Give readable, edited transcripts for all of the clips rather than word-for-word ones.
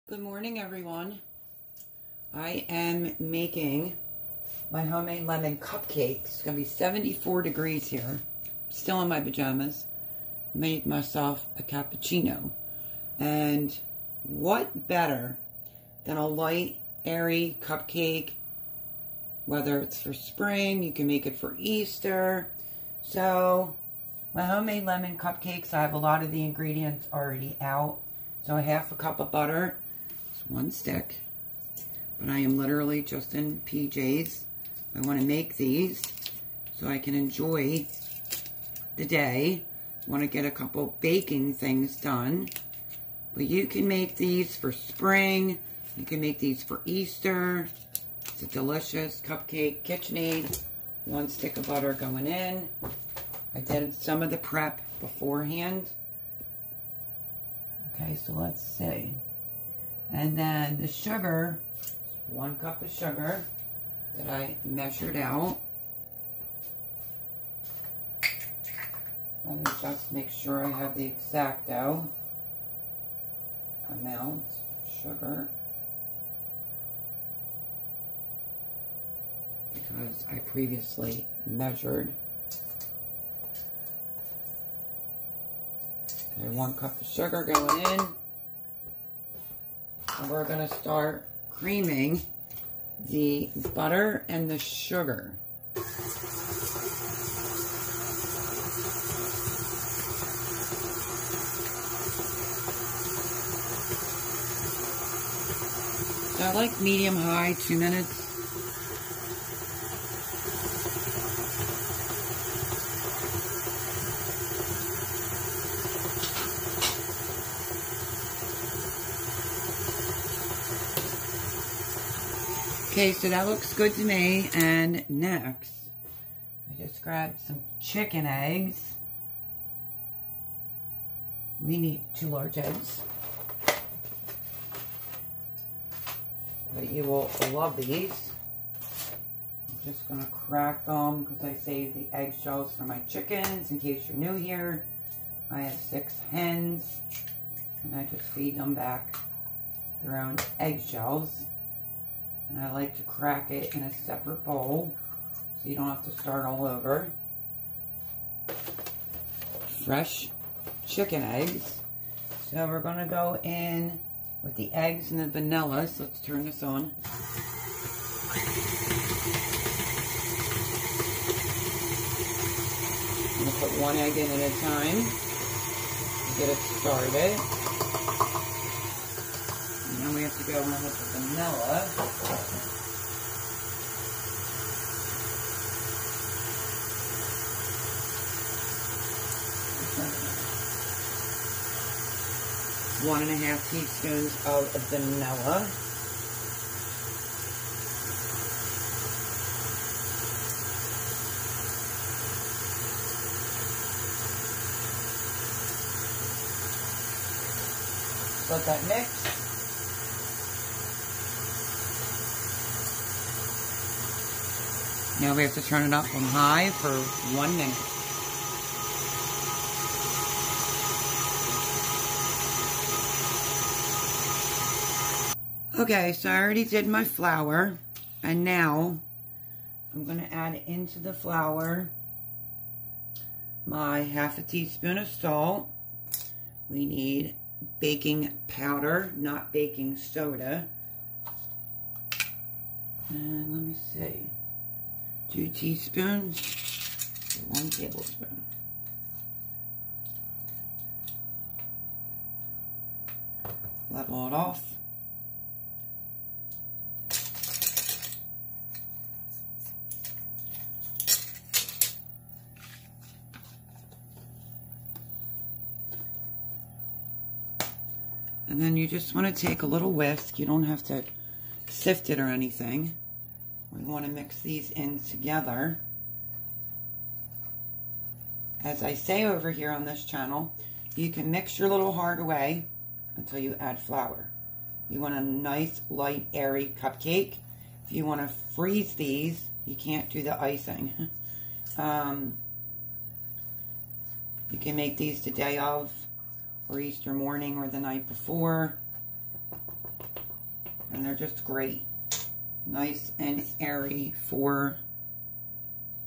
Good morning, everyone. I am making my homemade lemon cupcakes. It's going to be 74 degrees here. Still in my pajamas. Made myself a cappuccino. And what better than a light, airy cupcake, whether it's for spring, you can make it for Easter. So, my homemade lemon cupcakes, I have a lot of the ingredients already out. So, a half a cup of butter. One stick, but I am literally just in PJs. I want to make these so I can enjoy the day. Want to get a couple baking things done, but you can make these for spring. You can make these for Easter. It's a delicious cupcake KitchenAid. One stick of butter going in. I did some of the prep beforehand. Okay, so let's see. And then the sugar, 1 cup of sugar that I measured out. Let me just make sure I have the exact amount of sugar, because I previously measured. Okay, 1 cup of sugar going in. And we're going to start creaming the butter and the sugar. So I like medium high, 2 minutes. Okay, so that looks good to me. And next, I just grabbed some chicken eggs. We need 2 large eggs. But you will love these. I'm just going to crack them because I saved the eggshells for my chickens. In case you're new here, I have 6 hens. And I just feed them back their own eggshells. And I like to crack it in a separate bowl so you don't have to start all over. Fresh chicken eggs. So we're going to go in with the eggs and the vanilla. So let's turn this on. I'm going to put 1 egg in at a time to get it started. And then we have to go in with the vanilla. One and a half teaspoons of vanilla. Let that mix. Now we have to turn it up on high for 1 minute. Okay, so I already did my flour, and now I'm going to add into the flour my half a teaspoon of salt. We need baking powder, not baking soda. And let me see. 2 teaspoons, 1 tablespoon. Level it off. And then you just want to take a little whisk. You don't have to sift it or anything. We want to mix these in together. As I say over here on this channel, you can mix your little heart away until you add flour. You want a nice, light, airy cupcake. If you want to freeze these, you can't do the icing. You can make these the day of, or Easter morning, or the night before. And they're just great. Nice and airy for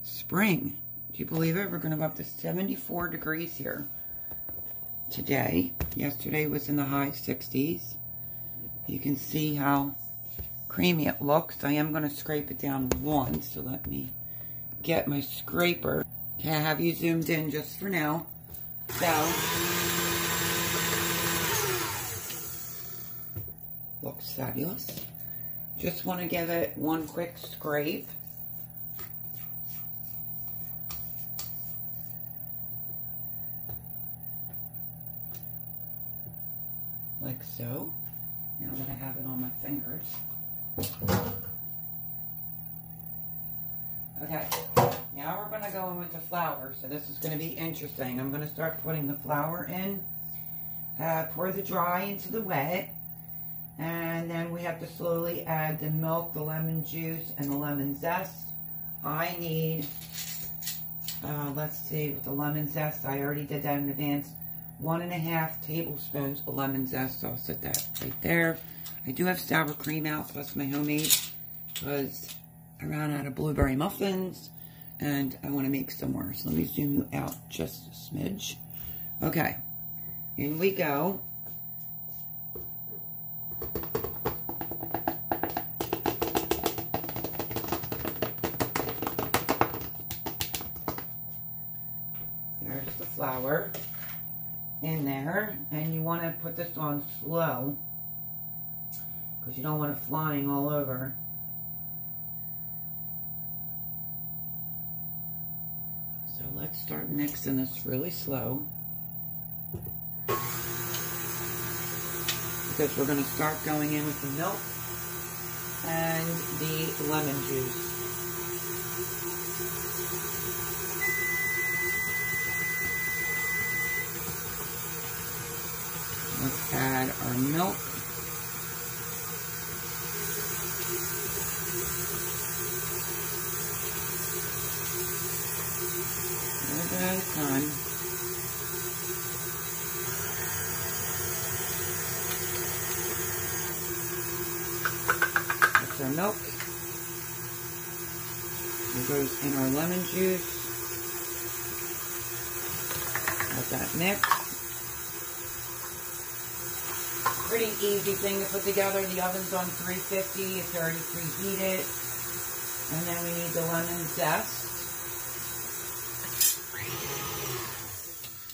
spring. Do you believe it? We're going to go up to 74 degrees here today. Yesterday was in the high 60s. You can see how creamy it looks. I am going to scrape it down once, so let me get my scraper. Okay, I have you zoomed in just for now. So, looks fabulous. Just want to give it one quick scrape. Like so. Now that I have it on my fingers. Okay, now we're going to go in with the flour. So this is going to be interesting. I'm going to start putting the flour in. Pour the dry into the wet. And then we have to slowly add the milk, the lemon juice, and the lemon zest. I need, let's see, with the lemon zest, I already did that in advance. 1.5 tablespoons of lemon zest. So I'll set that right there. I do have sour cream out, plus my homemade, because I ran out of blueberry muffins, and I want to make some more. So let me zoom you out just a smidge. Okay, in we go. There's the flour in there, and you want to put this on slow because you don't want it flying all over. So let's start mixing this really slow because we're going to start going in with the milk and the lemon juice. Let's add our milk. A little bit at a time. That's our milk. It goes in our lemon juice. Let that mix. Pretty easy thing to put together. The oven's on 350. It's already preheated. And then we need the lemon zest.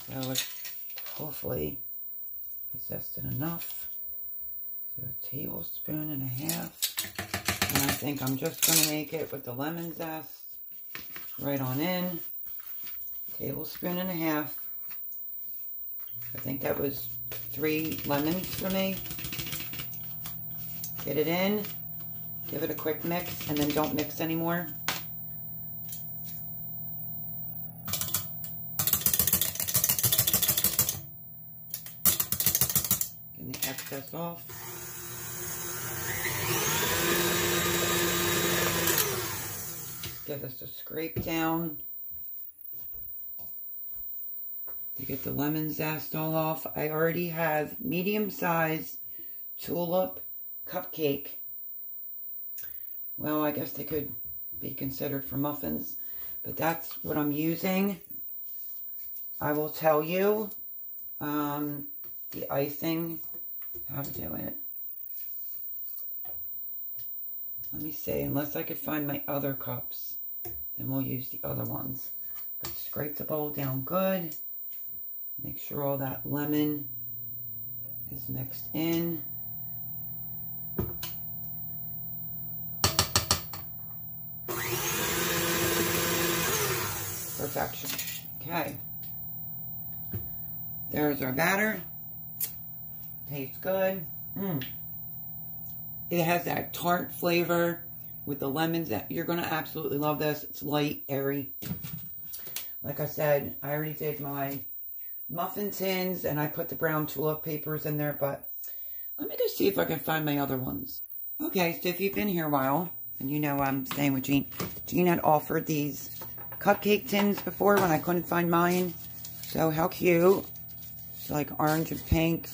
So it's hopefully I zested enough. So a tablespoon and a half. And I think I'm just going to make it with the lemon zest. Right on in. Tablespoon and a half. I think that was 3 lemons for me. Get it in, give it a quick mix, and then don't mix anymore. Get the excess off. Give this a scrape down to get the lemon zest all off. I already have medium size tulip cupcake. Well, I guess they could be considered for muffins, but that's what I'm using. I will tell you the icing, how to do it. Let me see, unless I could find my other cups, then we'll use the other ones. But scrape the bowl down good. Make sure all that lemon is mixed in. Perfection. Okay. There's our batter. Tastes good. It has that tart flavor with the lemons. You're going to absolutely love this. It's light, airy. Like I said, I already did my muffin tins and I put the brown tulip papers in there, but let me just see if I can find my other ones. Okay, so if you've been here a while, and you know I'm staying with Jean. Jean had offered these cupcake tins before when I couldn't find mine. So how cute. It's like orange and pink,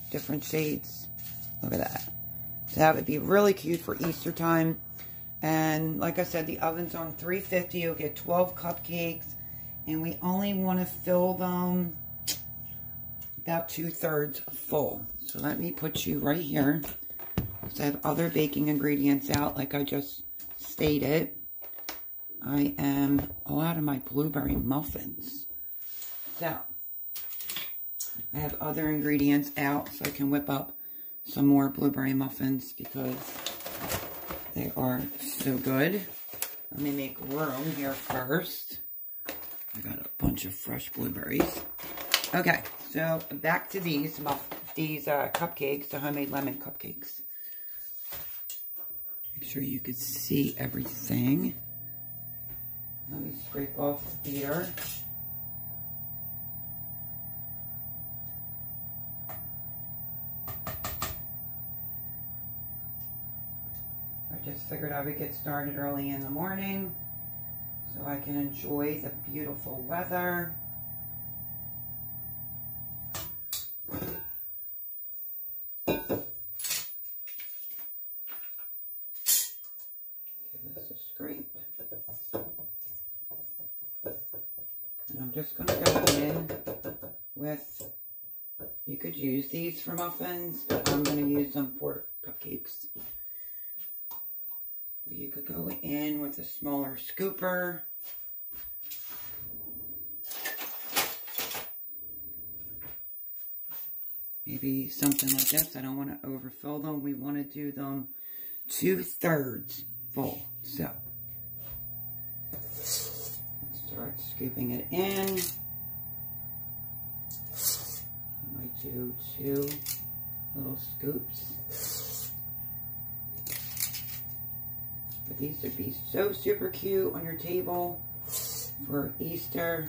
different shades. Look at that. So that would be really cute for Easter time. And like I said, the oven's on 350. You'll get 12 cupcakes. And we only want to fill them about 2/3 full. So let me put you right here. Because I have other baking ingredients out, like I just stated. I am all out of my blueberry muffins. So, I have other ingredients out so I can whip up some more blueberry muffins because they are so good. Let me make room here first. I got a bunch of fresh blueberries. Okay, so back to these cupcakes, the homemade lemon cupcakes. Make sure you can see everything. Let me scrape off the beater. I just figured I would get started early in the morning so I can enjoy the beautiful weather. Give this a scrape. And I'm just going to go in with, you could use these for muffins, but I'm going to use them for cupcakes. You could go in with a smaller scooper. Maybe something like this. I don't want to overfill them. We want to do them 2/3 full. So, let's start scooping it in. I might do 2 little scoops. But these would be so super cute on your table for Easter.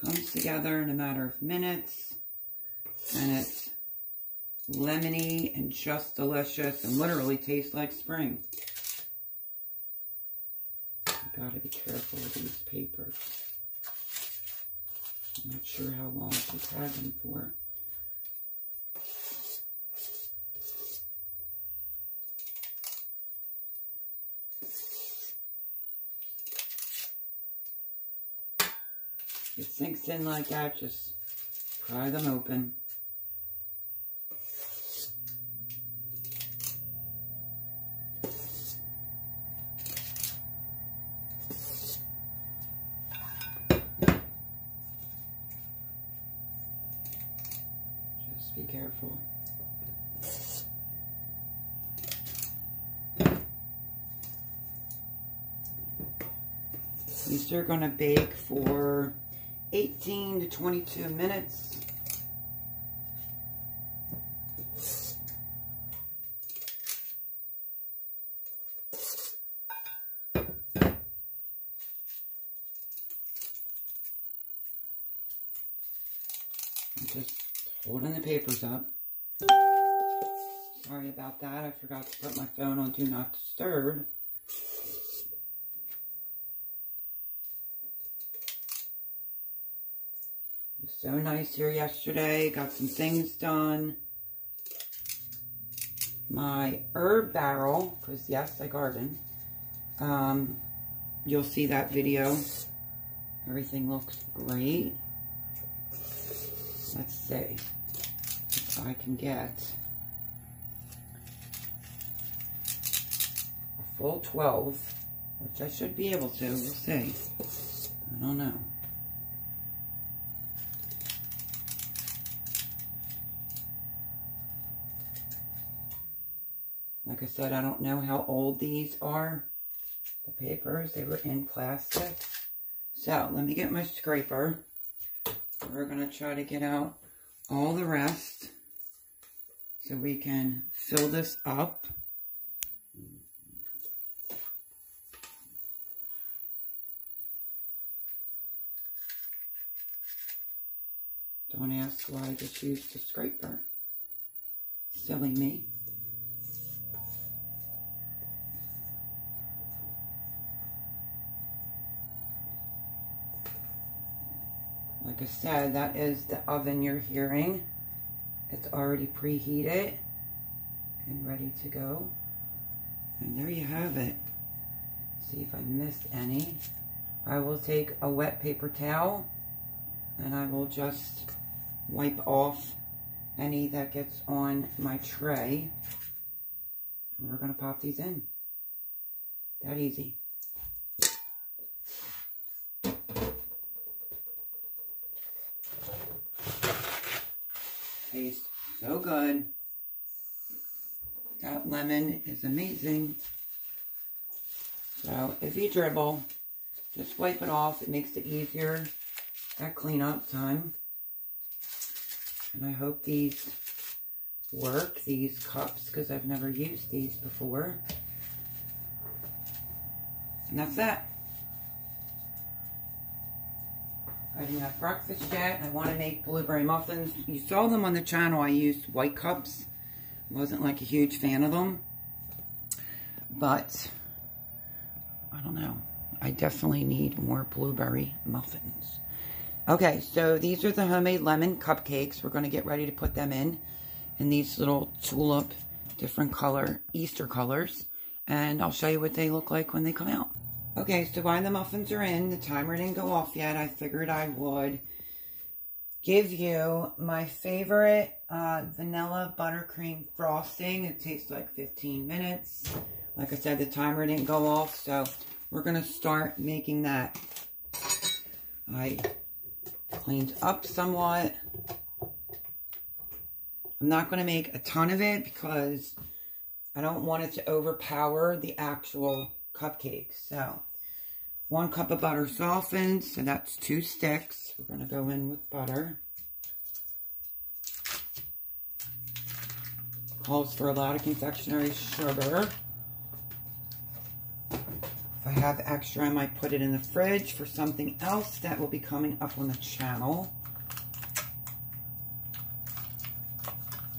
Comes together in a matter of minutes. And it's lemony and just delicious and literally tastes like spring. You gotta be careful with these papers. I'm not sure how long she's had them for. It sinks in like that, just pry them open. Just be careful. These are going to bake for 18 to 22 minutes. I'm just holding the papers up. Sorry about that. I forgot to put my phone on Do Not Disturb. So nice here yesterday. Got some things done. My herb barrel, because yes, I garden. You'll see that video. Everything looks great. Let's see if I can get a full 12, which I should be able to. We'll see. I don't know. Like I said, I don't know how old these are. The papers, they were in plastic. So, let me get my scraper. We're going to try to get out all the rest so we can fill this up. Don't ask why I just used the scraper. Silly me. Like I said, that is the oven you're hearing. It's already preheated and ready to go. And there you have it. See if I missed any. I will take a wet paper towel and I will just wipe off any that gets on my tray. And we're going to pop these in. That easy. Tastes so good. That lemon is amazing. So if you dribble, just wipe it off. It makes it easier at cleanup time. And I hope these work, these cups, because I've never used these before. And that's that. I didn't have breakfast yet. I want to make blueberry muffins. You saw them on the channel. I used white cups. Wasn't like a huge fan of them. But, I don't know. I definitely need more blueberry muffins. Okay, so these are the homemade lemon cupcakes. We're going to get ready to put them in these little tulip, different color, Easter colors. And I'll show you what they look like when they come out. Okay, so while the muffins are in, the timer didn't go off yet. I figured I would give you my favorite vanilla buttercream frosting. It takes like 15 minutes. Like I said, the timer didn't go off, so we're going to start making that. I cleaned up somewhat. I'm not going to make a ton of it because I don't want it to overpower the actual cupcakes. So 1 cup of butter softened, so that's 2 sticks. We're going to go in with butter. Calls for a lot of confectionery sugar. If I have extra, I might put it in the fridge for something else that will be coming up on the channel.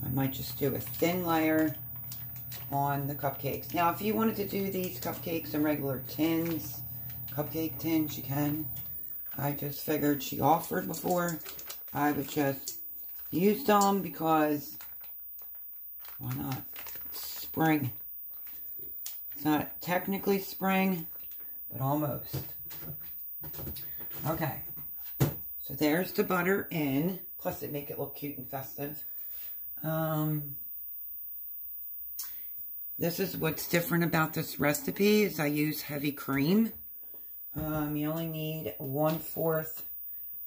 I might just do a thin layer on the cupcakes. Now, if you wanted to do these cupcakes in regular tins, cupcake tins, you can. I just figured she offered before. I would just use them because why not? It's spring. It's not technically spring, but almost. Okay. So there's the butter in. Plus it make it look cute and festive. This is what's different about this recipe is I use heavy cream. You only need 1/4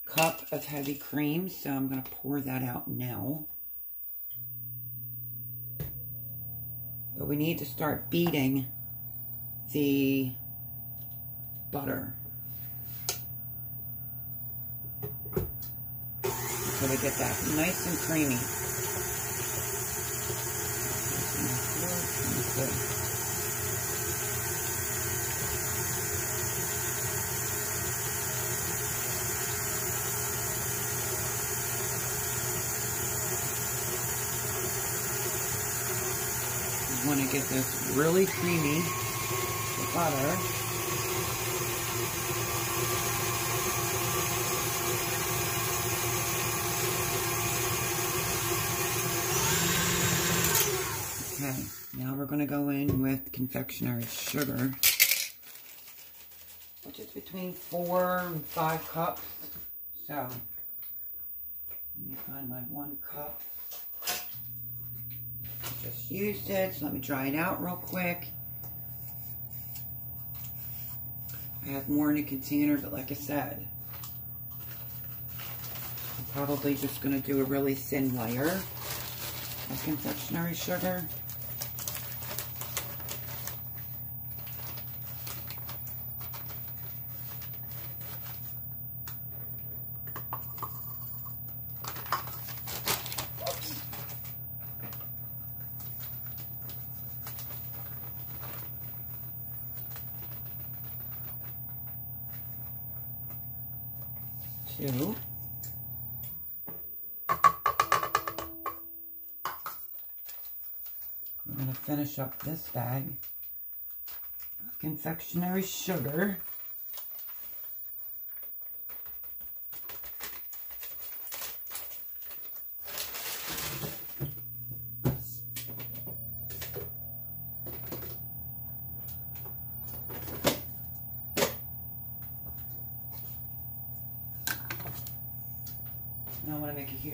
cup of heavy cream, so I'm going to pour that out now. But we need to start beating the butter. So we get that nice and creamy. You want to get this really creamy, the butter. Okay, now we're going to go in with confectionery sugar, which is between 4 and 5 cups. So, let me find my 1 cup. Just used it, so let me dry it out real quick. I have more in a container, but like I said, I'm probably just going to do a really thin layer of confectionery sugar. Two. We're going to finish up this bag of confectionery sugar.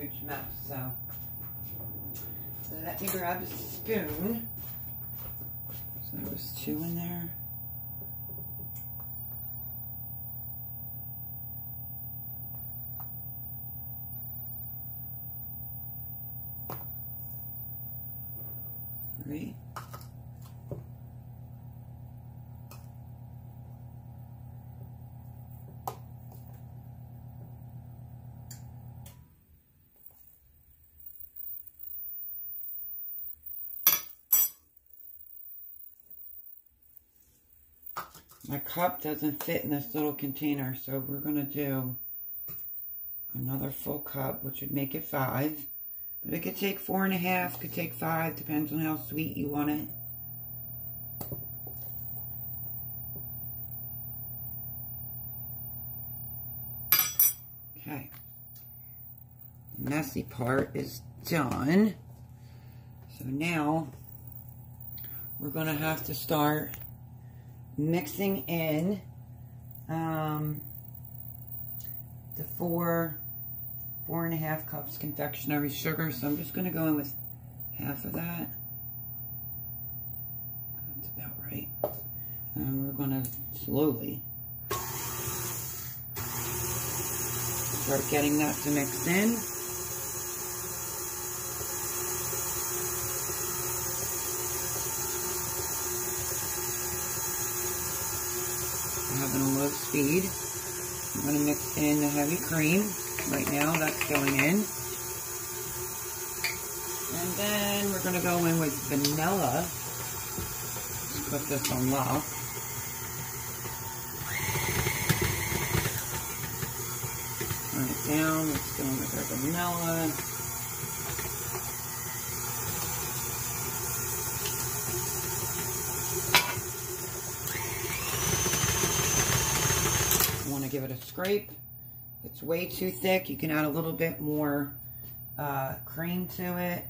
huge mess. So let me grab a spoon. So there was 2 in there. Three. My cup doesn't fit in this little container, so we're going to do another full cup, which would make it 5. But it could take 4.5, could take 5, depends on how sweet you want it. Okay. The messy part is done. So now we're going to have to start mixing in the 4.5 cups confectionery sugar. So I'm just going to go in with half of that. That's about right. And we're going to slowly start getting that to mix in. Having a low speed. I'm going to mix in the heavy cream. Right now, that's going in. And then we're going to go in with vanilla. Let's put this on lock. Turn it down. Let's go in with our vanilla. Give it a scrape. If it's way too thick, you can add a little bit more cream to it.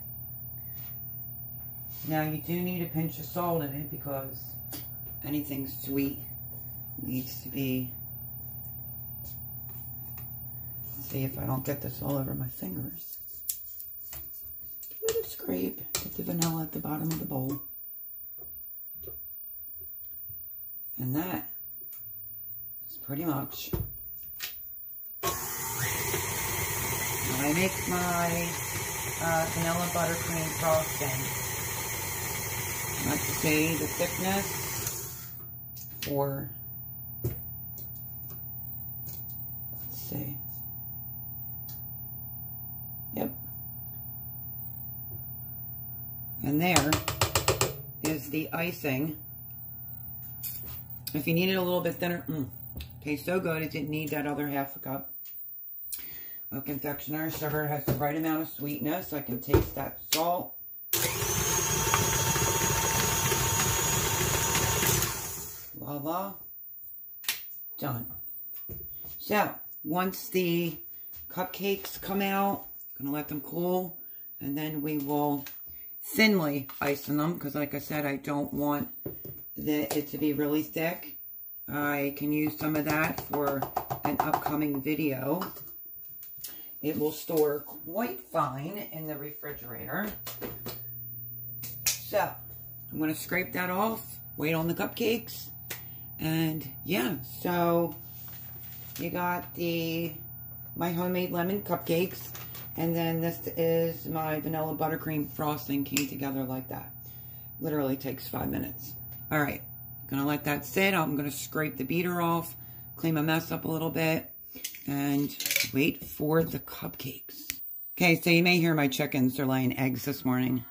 Now you do need a pinch of salt in it because anything sweet needs to be. Let's see if I don't get this all over my fingers. Give it a scrape. Get the vanilla at the bottom of the bowl. And that pretty much. When I make my vanilla buttercream frosting, I like to say the thickness for, let's see, yep. And there is the icing. If you need it a little bit thinner, tastes so good, it didn't need that other half a cup of confectionery sugar. It has the right amount of sweetness. I can taste that salt. Voila. Done. So, once the cupcakes come out, I'm going to let them cool, and then we will thinly ice them, because like I said, I don't want it to be really thick. I can use some of that for an upcoming video. It will store quite fine in the refrigerator. So, I'm going to scrape that off, wait on the cupcakes, and yeah, so you got my homemade lemon cupcakes, and then this is my vanilla buttercream frosting, came together like that. Literally takes 5 minutes. All right. Gonna let that sit. I'm gonna scrape the beater off, clean my mess up a little bit, and wait for the cupcakes. Okay, so you may hear my chickens. They're laying eggs this morning.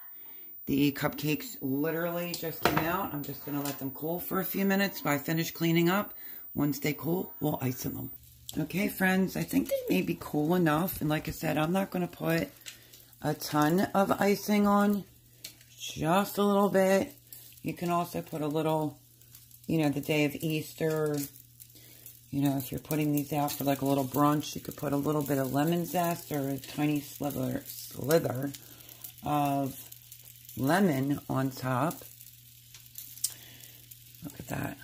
The cupcakes literally just came out. I'm just gonna let them cool for a few minutes while I finish cleaning up. Once they cool, we'll ice them. Okay, friends, I think they may be cool enough. And like I said, I'm not gonna put a ton of icing on, just a little bit. You can also put a little, you know, the day of Easter, you know, if you're putting these out for like a little brunch, you could put a little bit of lemon zest or a tiny slither of lemon on top. Look at that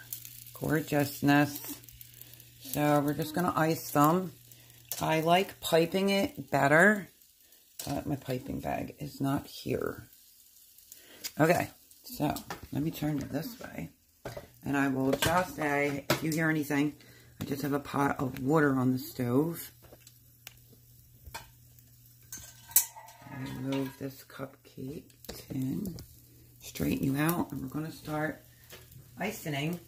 gorgeousness. So we're just going to ice them. I like piping it better My piping bag is not here. Okay, so let me turn it this way. And I will just say, if you hear anything, I just have a pot of water on the stove. Remove this cupcake tin, straighten you out, and we're going to start icing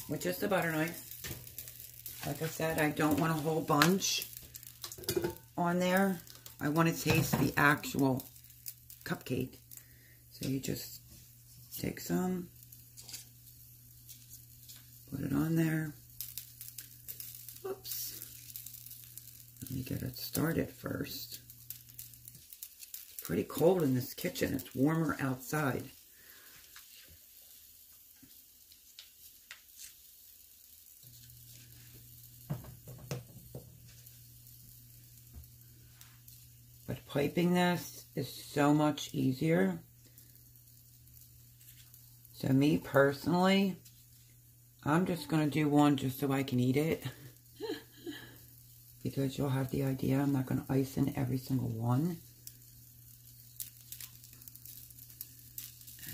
with just a butter knife. Like I said, I don't want a whole bunch on there. I want to taste the actual cupcake. So you just take some, put it on there. Whoops. Let me get it started first. It's pretty cold in this kitchen. It's warmer outside. But piping this is so much easier. So me personally, I'm just going to do one just so I can eat it. Because you'll have the idea. I'm not going to ice in every single one.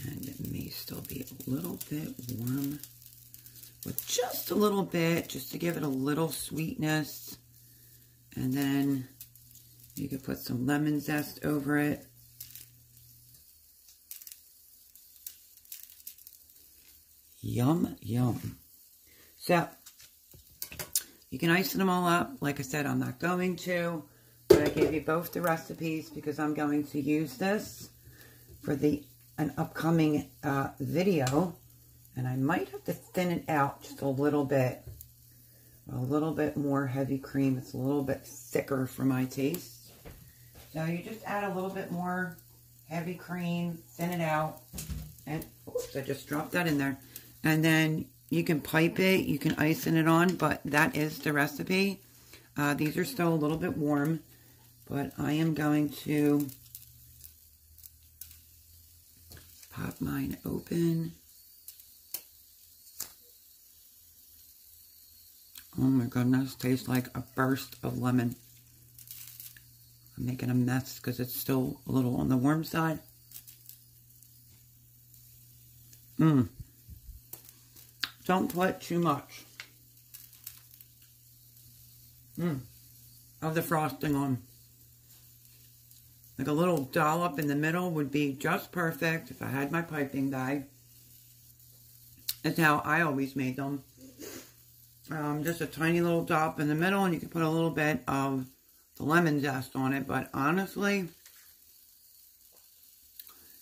And it may still be a little bit warm. With just a little bit, just to give it a little sweetness. And then you can put some lemon zest over it. Yum, yum. So, you can ice them all up. Like I said, I'm not going to. But I gave you both the recipes because I'm going to use this for an upcoming video. And I might have to thin it out just a little bit. A little bit more heavy cream. It's a little bit thicker for my taste. So you just add a little bit more heavy cream, thin it out. And oops, I just dropped that in there. And then you can pipe it, you can ice it on, but that is the recipe. These are still a little bit warm, but I am going to pop mine open. Oh my goodness, tastes like a burst of lemon. I'm making a mess because it's still a little on the warm side. Don't put too much of the frosting on. Like a little dollop in the middle would be just perfect if I had my piping bag. That's how I always made them. Just a tiny little dollop in the middle, and you can put a little bit of the lemon zest on it. But honestly,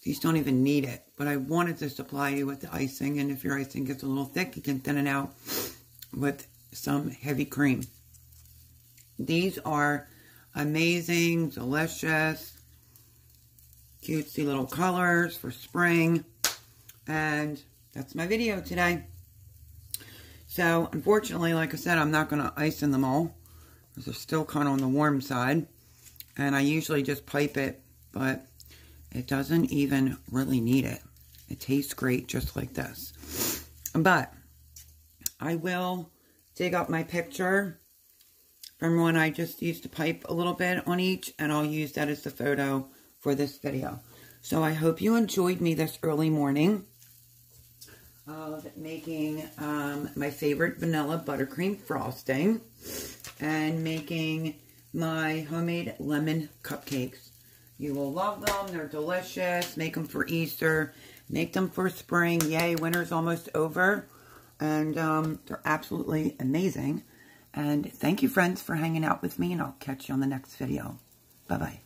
these don't even need it. But I wanted to supply you with the icing. And if your icing gets a little thick, you can thin it out with some heavy cream. These are amazing, delicious, cutesy little colors for spring. And that's my video today. So, unfortunately, like I said, I'm not going to ice in them all. Because they're still kind of on the warm side. And I usually just pipe it. But it doesn't even really need it. It tastes great just like this. But I will dig up my picture from when I just used to pipe a little bit on each. And I'll use that as the photo for this video. So I hope you enjoyed me this early morning of making my favorite vanilla buttercream frosting and making my homemade lemon cupcakes. You will love them. They're delicious. Make them for Easter. Make them for spring. Yay, winter's almost over. And they're absolutely amazing. And thank you, friends, for hanging out with me. And I'll catch you on the next video. Bye-bye.